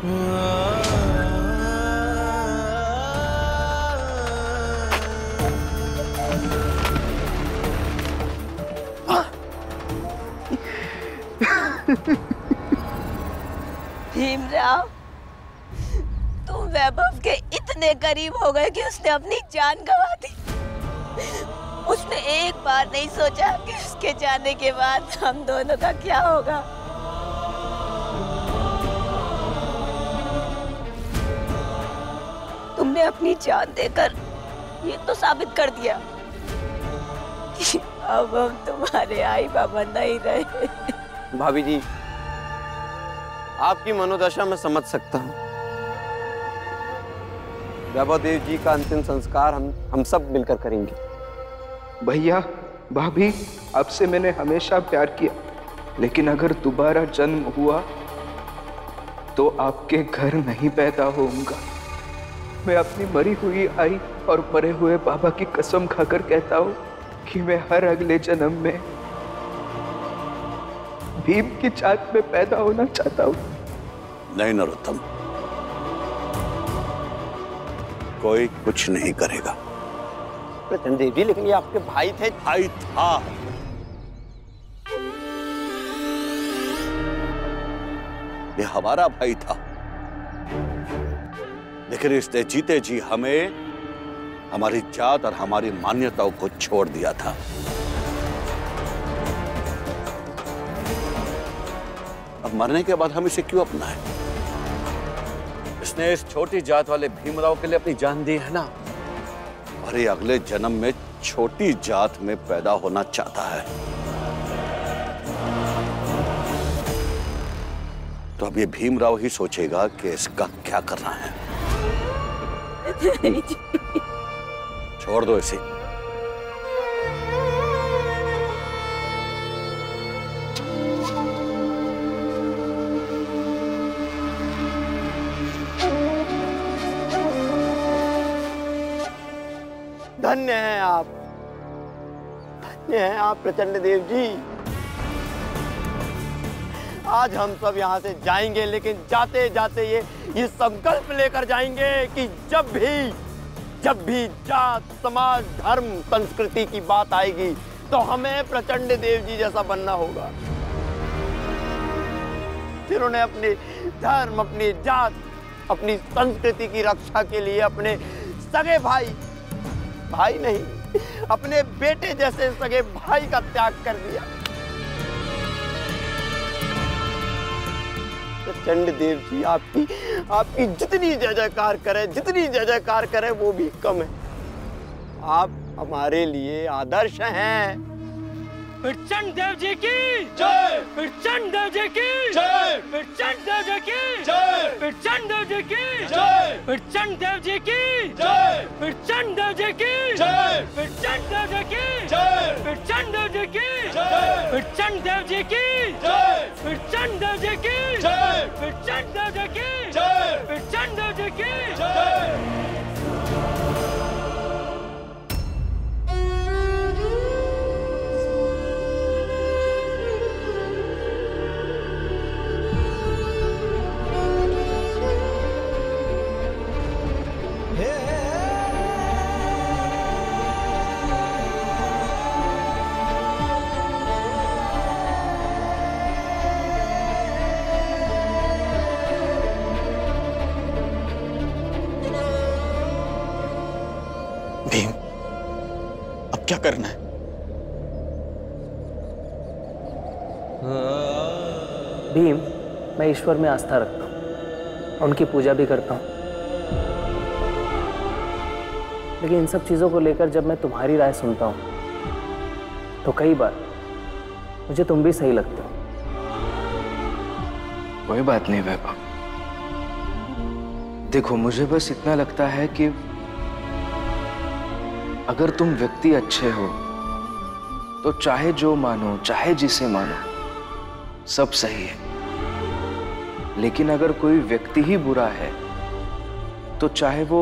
भीमराव, तुम वैभव के इतने करीब हो गए कि उसने अपनी जान गंवा दी। उसने एक बार नहीं सोचा कि उसके जाने के बाद हम दोनों का क्या होगा। तुमने अपनी जान देकर ये तो साबित कर दिया कि अब हम तुम्हारे आई बाबा नहीं रहे। भाभी जी, आपकी मनोदशा मैं समझ सकता हूँ। वैभव देव जी का अंतिम संस्कार हम सब मिलकर करेंगे। भैया, भाभी, आपसे मैंने हमेशा प्यार किया, लेकिन अगर दोबारा जन्म हुआ तो आपके घर नहीं पैदा होऊंगा। मैं अपनी मरी हुई आई और मरे हुए बाबा की कसम खाकर कहता हूँ कि मैं हर अगले जन्म में भीम की जात में पैदा होना चाहता हूँ। नहीं नरोत्तम, कोई कुछ नहीं करेगा। प्रचंड देव जी, लेकिन ये आपके भाई थे। भाई था, ये हमारा भाई था, लेकिन इसने जीते जी हमें हमारी जात और हमारी मान्यताओं को छोड़ दिया था। अब मरने के बाद हम इसे क्यों अपनाएं? इसने इस छोटी जात वाले भीमराव के लिए अपनी जान दी है ना, और ये अगले जन्म में छोटी जात में पैदा होना चाहता है। तो अब ये भीमराव ही सोचेगा कि इसका क्या करना है। छोड़ दो इसे। धन्य हैं आप, धन्य हैं आप प्रचंड देव जी। आज हम सब यहाँ से जाएंगे, लेकिन जाते जाते ये संकल्प लेकर जाएंगे कि जब भी जात, समाज, धर्म, संस्कृति की बात आएगी तो हमें प्रचंड देव जी जैसा बनना होगा, जिन्होंने अपने धर्म, अपनी जात, अपनी संस्कृति की रक्षा के लिए अपने सगे भाई नहीं, अपने बेटे जैसे सगे भाई का त्याग कर दिया। प्रचंड देव जी, आपकी जितनी जय जयकार करे वो भी कम है। आप हमारे लिए आदर्श हैं। प्रचंड देव जी की जय, प्रचंड देव जी की जय, प्रचंड देव जी की जय, प्रचंड देव जी की जय, प्रचंड देव जी की जय, प्रचंड देव जी की जय, प्रचंड देव जी की जय, प्रचंड देव जी की जय, प्रचंड देव जी की जय, प्रचंड देव जी की जय, प्रचंड देव जी की जय, प्रचंड देव जी की जय। भीम, अब क्या करना है? भीम, मैं ईश्वर में आस्था रखता हूँ, उनकी पूजा भी करता हूँ, लेकिन इन सब चीज़ों को लेकर जब मैं तुम्हारी राय सुनता हूँ तो कई बार मुझे तुम भी सही लगते हो। कोई बात नहीं वैभव, देखो मुझे बस इतना लगता है कि अगर तुम व्यक्ति अच्छे हो तो चाहे जो मानो, चाहे जिसे मानो, सब सही है। लेकिन अगर कोई व्यक्ति ही बुरा है तो चाहे वो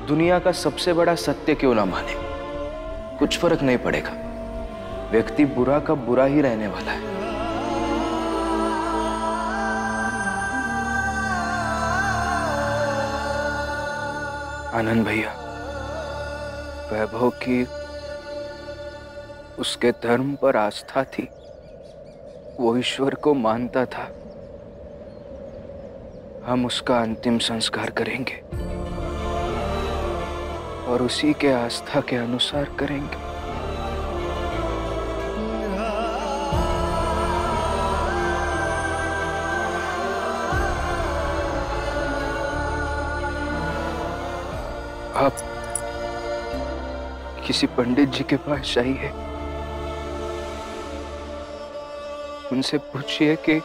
दुनिया का सबसे बड़ा सत्य क्यों ना माने, कुछ फर्क नहीं पड़ेगा। व्यक्ति बुरा का बुरा ही रहने वाला है। आनंद भैया, वैभव की उसके धर्म पर आस्था थी, वो ईश्वर को मानता था। हम उसका अंतिम संस्कार करेंगे और उसी के आस्था के अनुसार करेंगे। आप किसी पंडित जी के पास जाइए, उनसे पूछिए कि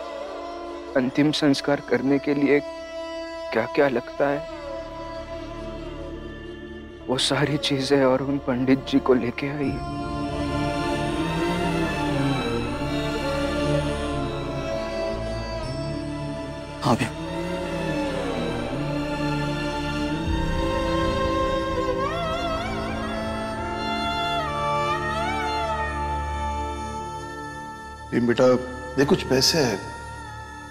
अंतिम संस्कार करने के लिए क्या क्या लगता है। वो सारी चीजें और उन पंडित जी को लेके आइए। हाँ भैया। बेटा, ये कुछ पैसे हैं,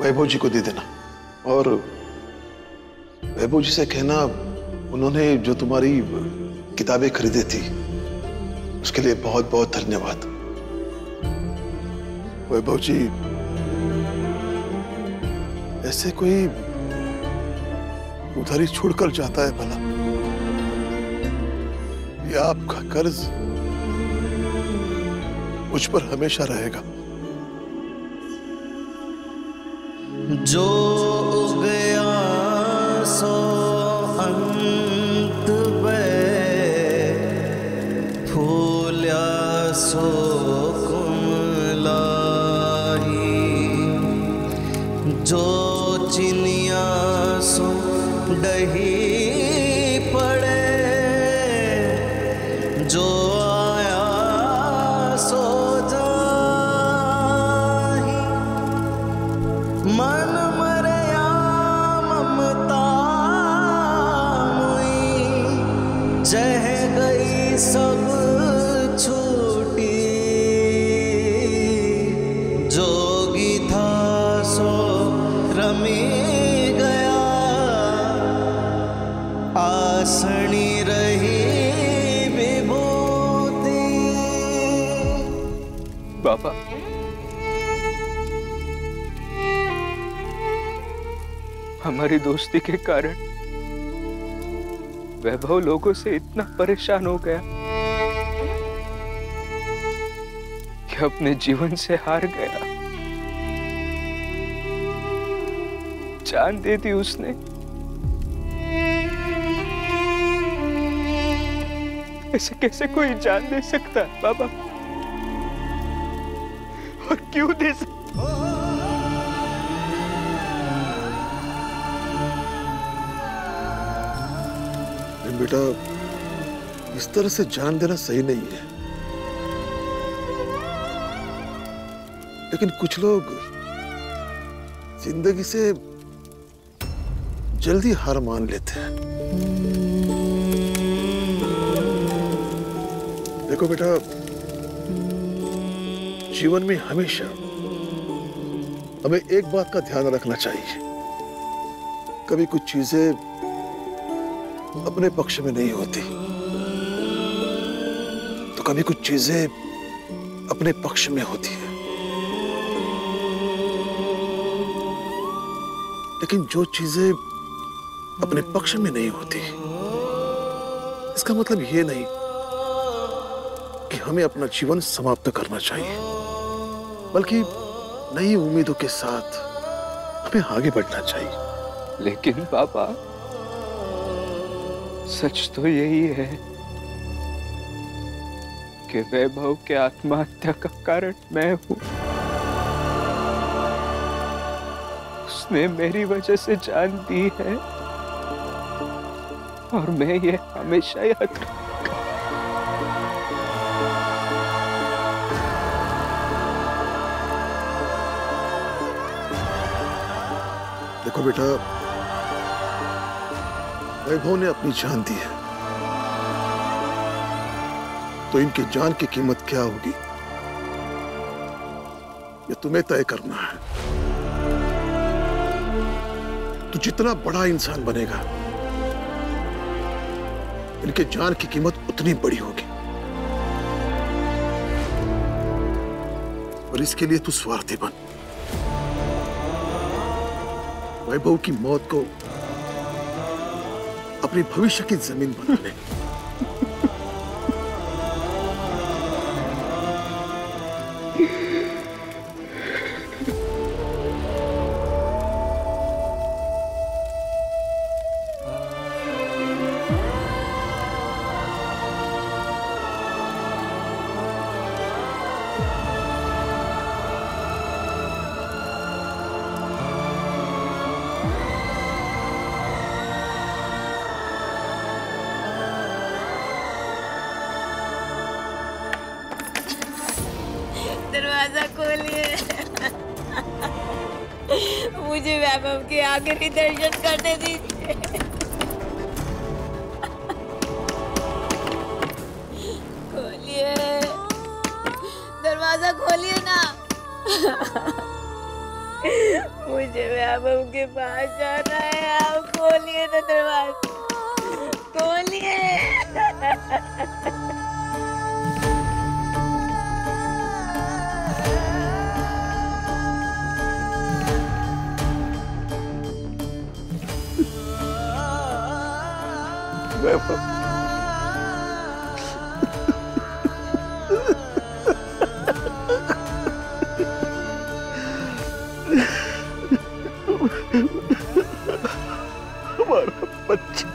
वैभव जी को दे देना। और वैभव जी से कहना उन्होंने जो तुम्हारी किताबें खरीदी थी उसके लिए बहुत बहुत धन्यवाद। वैभव जी, ऐसे कोई उधारी छोड़कर जाता है भला? ये आपका कर्ज मुझ पर हमेशा रहेगा। जो गया सो अंत में, फूल्या सो कुमलाई, जो चिनिया सो डही पड़े, जो आया सो मन मरया ममता मुई, जह गई सब छूटी, जोगी था सो रमी गया, आसनी रही विभूति। बाबा, हमारी दोस्ती के कारण वैभव लोगों से इतना परेशान हो गया कि अपने जीवन से हार गया। जान दे दी उसने। ऐसे कैसे कोई जान दे सकता है बाबा? और क्यों दे सकता? बेटा, इस तरह से जान देना सही नहीं है। लेकिन कुछ लोग जिंदगी से जल्दी हार मान लेते हैं। देखो बेटा, जीवन में हमेशा हमें एक बात का ध्यान रखना चाहिए। कभी कुछ चीजें अपने पक्ष में नहीं होती, तो कभी कुछ चीजें अपने पक्ष में होती है। लेकिन जो चीजें अपने पक्ष में नहीं होती, इसका मतलब ये नहीं कि हमें अपना जीवन समाप्त करना चाहिए, बल्कि नई उम्मीदों के साथ हमें आगे बढ़ना चाहिए। लेकिन पापा, सच तो यही है कि वैभव के आत्महत्या का कारण मैं हूं। उसने मेरी वजह से जान दी है और मैं ये हमेशा याद रखूंगा। देखो बेटा, वैभव ने अपनी जान दी है, तो इनकी जान की कीमत क्या होगी ये तुम्हें तय करना है। तू जितना बड़ा इंसान बनेगा, इनके जान की कीमत उतनी बड़ी होगी। और इसके लिए तू स्वार्थी बन, वैभव की मौत को अपनी भविष्य की जमीन बना ले। दरवाजा खोलिए। मुझे वैभव के आखिरी दर्शन करने दीजिए। खोलिए, दरवाजा खोलिए ना। मुझे वैभव के पास जाना है। आप खोलिए ना दरवाजा, खोलिए। हमारा बच्चा।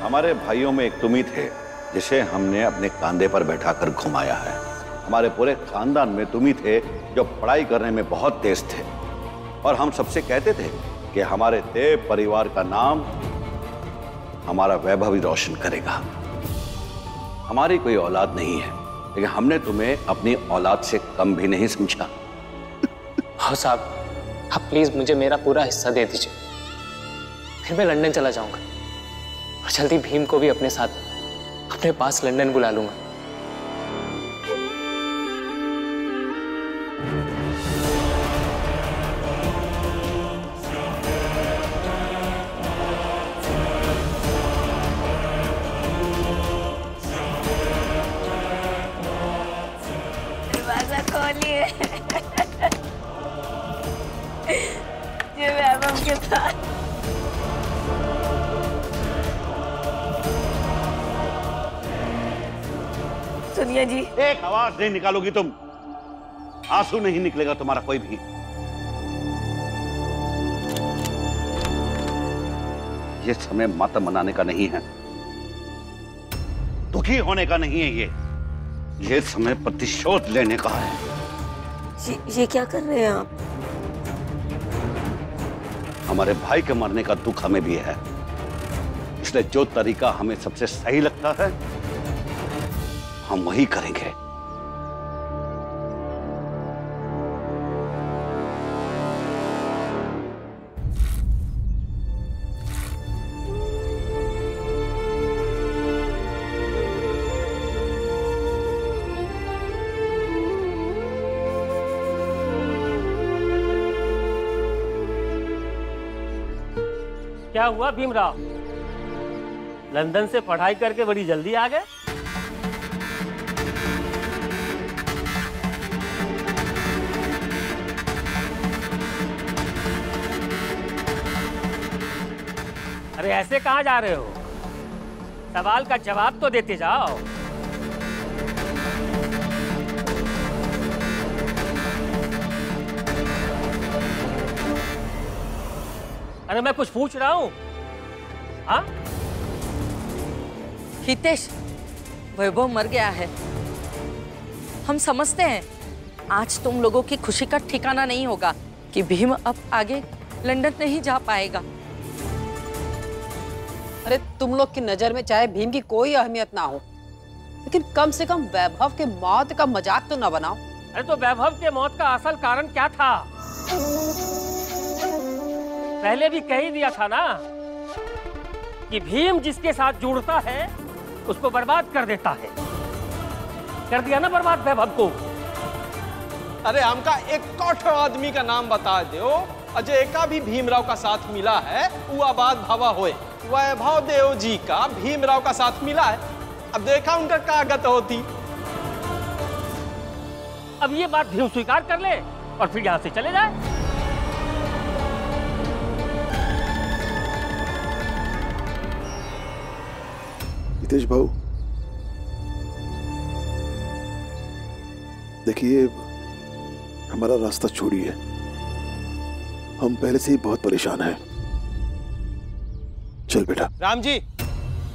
हमारे भाइयों में एक तुम ही थे जिसे हमने अपने कांधे पर बैठाकर घुमाया है। हमारे पूरे खानदान में तुम ही थे जो पढ़ाई करने में बहुत तेज थे, और हम सबसे कहते थे कि हमारे देव परिवार का नाम हमारा वैभव ही रोशन करेगा। हमारी कोई औलाद नहीं है, लेकिन हमने तुम्हें अपनी औलाद से कम भी नहीं समझा। हाँ साहब, आप प्लीज मुझे मेरा पूरा हिस्सा दे दीजिए, फिर मैं लंदन चला जाऊंगा और जल्दी भीम को भी अपने साथ अपने पास लंदन बुला लूंगा। दरवाजा खोलिए। ये वैभव के पास। सुनिए जी, एक आवाज नहीं निकालोगी तुम, आंसू नहीं निकलेगा तुम्हारा कोई भी। ये समय मातम मनाने का नहीं है, दुखी होने का नहीं है। ये समय प्रतिशोध लेने का है। ये क्या कर रहे हैं आप? हमारे भाई के मरने का दुख हमें भी है, इसलिए जो तरीका हमें सबसे सही लगता है हम वही करेंगे। क्या हुआ भीमराव, लंदन से पढ़ाई करके बड़ी जल्दी आ गए? अरे ऐसे कहाँ जा रहे हो? सवाल का जवाब तो देते जाओ। अरे मैं कुछ पूछ रहा हूँ। हाँ? हितेश, वैभव मर गया है। हम समझते हैं आज तुम लोगों की खुशी का ठिकाना नहीं होगा कि भीम अब आगे लंदन नहीं जा पाएगा। अरे तुम लोग की नजर में चाहे भीम की कोई अहमियत ना हो, लेकिन कम से कम वैभव के मौत का मजाक तो ना बनाओ। अरे तो वैभव के मौत का असल कारण क्या था? पहले भी कह ही दिया था ना कि भीम जिसके साथ जुड़ता है उसको बर्बाद कर देता है। कर दिया ना बर्बाद वैभव को। अरे हमका एक कौठो आदमी का नाम बता दो अजय का भी भीमराव का साथ मिला है, उआबाद भावा होए। वैभव देव जी का भीमराव का साथ मिला है। अब देखा उनका क्या गत होती। अब ये बात भीम स्वीकार कर ले और फिर यहां से चले जाए। हितेश भाऊ, देखिए हमारा रास्ता छोड़िए, हम पहले से ही बहुत परेशान हैं। चल बेटा। राम जी,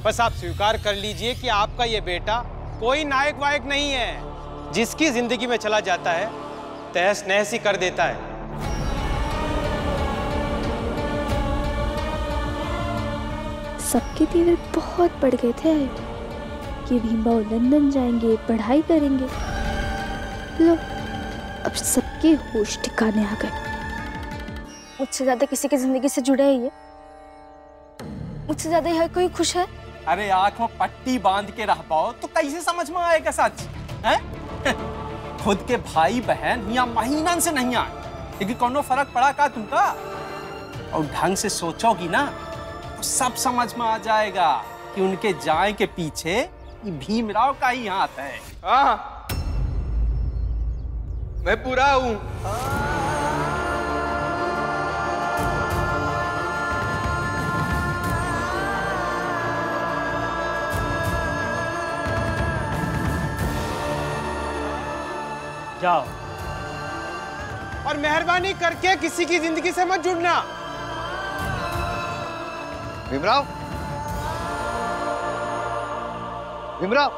बस आप स्वीकार कर लीजिए कि आपका ये बेटा कोई नायक वायक नहीं है। जिसकी जिंदगी में चला जाता है तहस नहस ही कर देता है। सबके तीवर बहुत बढ़ गए थे कि भीमबाऊ लंदन जाएंगे, पढ़ाई करेंगे। लो, अब सबके होश ठिकाने आ गए। मुझसे ज्यादा किसी की जिंदगी से जुड़े है ये? मुझसे ज्यादा हर कोई खुश है? अरे आंख में पट्टी बांध के रह पाओ तो कैसे समझ में आएगा सच है? खुद के भाई बहन यहाँ महीना से नहीं आए, लेकिन कोनो फर्क पड़ा का तुमका? और ढंग से सोचोगी ना तो सब समझ में आ जाएगा कि उनके जाए के पीछे भीमराव का ही हाथ है। हाँ, मैं पूरा हूं। जाओ और मेहरबानी करके किसी की जिंदगी से मत जुड़ना। भीमराव, भीमराव।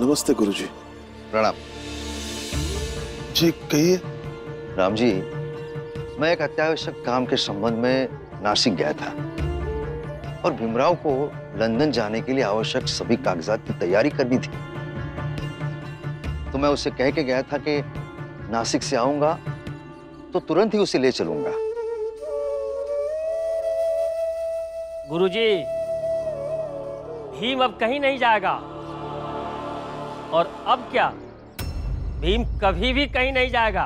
नमस्ते गुरुजी। प्रणाम। जी कहिए। राम जी, मैं एक अत्यावश्यक काम के संबंध में नासिक गया था और भीमराव को लंदन जाने के लिए आवश्यक सभी कागजात की तैयारी करनी थी। तो मैं उसे कह के गया था कि नासिक से आऊंगा तो तुरंत ही उसे ले चलूंगा। गुरुजी, भीम अब कहीं नहीं जाएगा। और अब क्या, भीम कभी भी कहीं नहीं जाएगा।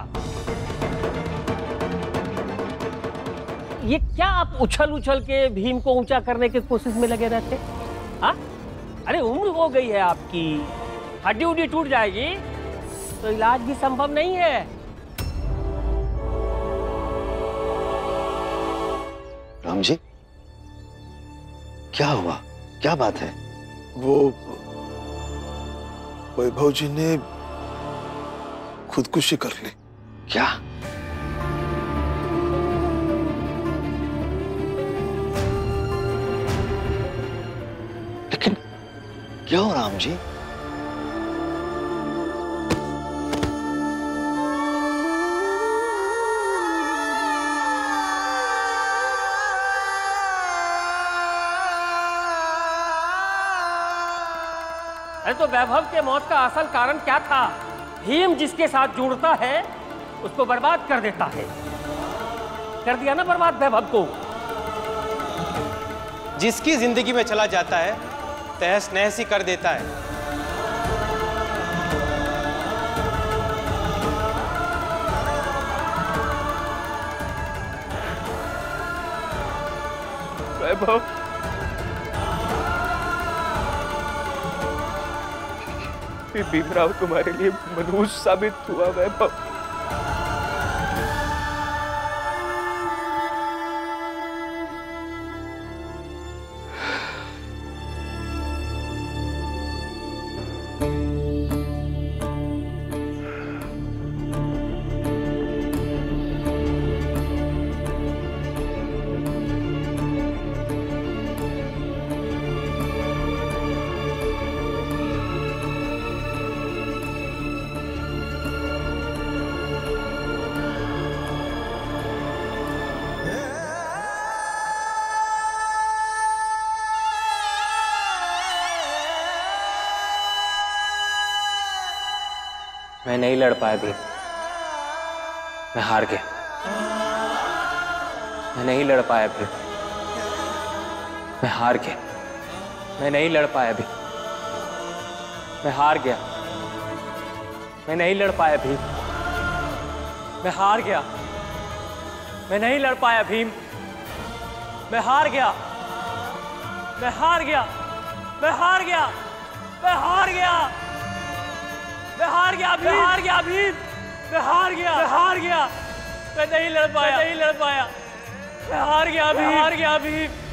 ये क्या आप उछल उछल के भीम को ऊंचा करने की कोशिश में लगे रहते? हाँ, अरे उम्र हो गई है आपकी, हड्डी उड्डी टूट जाएगी तो इलाज भी संभव नहीं है। राम जी, क्या हुआ? क्या बात है? वो वैभव जी ने खुदकुशी कर ली। क्या? लेकिन क्यों राम जी? अरे तो वैभव के मौत का असल कारण क्या था? भीम जिसके साथ जुड़ता है उसको बर्बाद कर देता है। कर दिया ना बर्बाद वैभव को। जिसकी जिंदगी में चला जाता है तहस नहस ही कर देता है। वैभव, भीमराव तुम्हारे लिए मनुष्य साबित हुआ वैभव। मैं नहीं लड़ पाया भीम, मैं हार गया। मैं नहीं लड़ पाया भीम, मैं हार गया। मैं नहीं लड़ पाया भीम, मैं हार गया। मैं नहीं लड़ पाया भीम, मैं हार गया। मैं नहीं लड़ पाया भीम, मैं हार गया, मैं हार गया, मैं हार गया, मैं हार गया, मैं हार गया, मैं हार गया भीम, मैं हार गया, मैं हार गया, मैं नहीं लड़ पाया, नहीं लड़ पाया, मैं हार गया, मैं हार गया भीम।